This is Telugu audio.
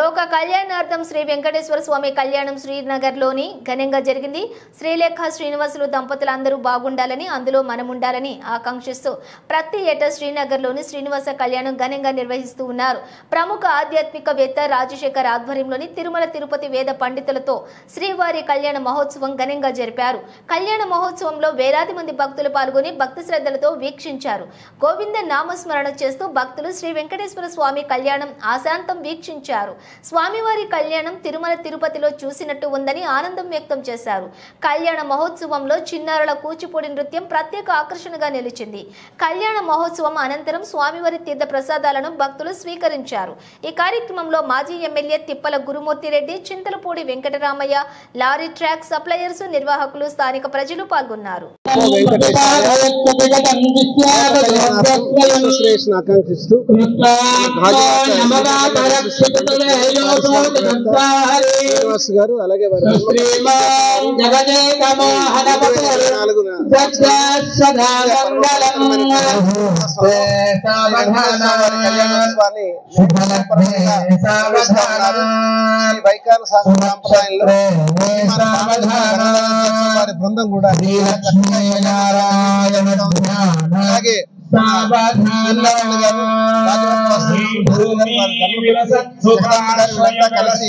లోక కళ్యాణార్థం శ్రీ వెంకటేశ్వర స్వామి కళ్యాణం శ్రీనగర్లోని ఘనంగా జరిగింది. శ్రీలేఖ శ్రీనివాసులు దంపతులందరూ బాగుండాలని, అందులో మనం ఉండాలని ఆకాంక్షిస్తూ ప్రతి ఏటా శ్రీనగర్లోని శ్రీనివాస కళ్యాణం ఘనంగా నిర్వహిస్తూ ఉన్నారు. ప్రముఖ ఆధ్యాత్మికవేత్త రాజశేఖర్ ఆధ్వర్యంలోని తిరుమల తిరుపతి వేద పండితులతో శ్రీవారి కళ్యాణ మహోత్సవం ఘనంగా జరిపారు. కళ్యాణ మహోత్సవంలో వేలాది మంది భక్తులు పాల్గొని భక్తి శ్రద్ధలతో వీక్షించారు. గోవింద నామస్మరణ చేస్తూ భక్తులు శ్రీ వెంకటేశ్వర స్వామి కళ్యాణం ఆశాంతం వీక్షించారు. స్వామివారి కళ్యాణం తిరుమల తిరుపతిలో చూసినట్టు ఉందని ఆనందం వ్యక్తం చేశారు. కళ్యాణ మహోత్సవంలో చిన్నారుల కూచిపూడి నృత్యం ప్రత్యేక ఆకర్షణగా నిలిచింది. కళ్యాణ మహోత్సవం అనంతరం స్వామివారి తీర్థ ప్రసాదాలను భక్తులు స్వీకరించారు. ఈ కార్యక్రమంలో మాజీ MLA Tippala Gurumurthy Reddy, Chintalapudi Venkataramaiah, lorry truck suppliers నిర్వాహకులు, స్థానిక ప్రజలు పాల్గొన్నారు. గారు అలాగే వైకాల సాంప్రదాయంలో వారి బృందం కూడా అలాగే కలిసి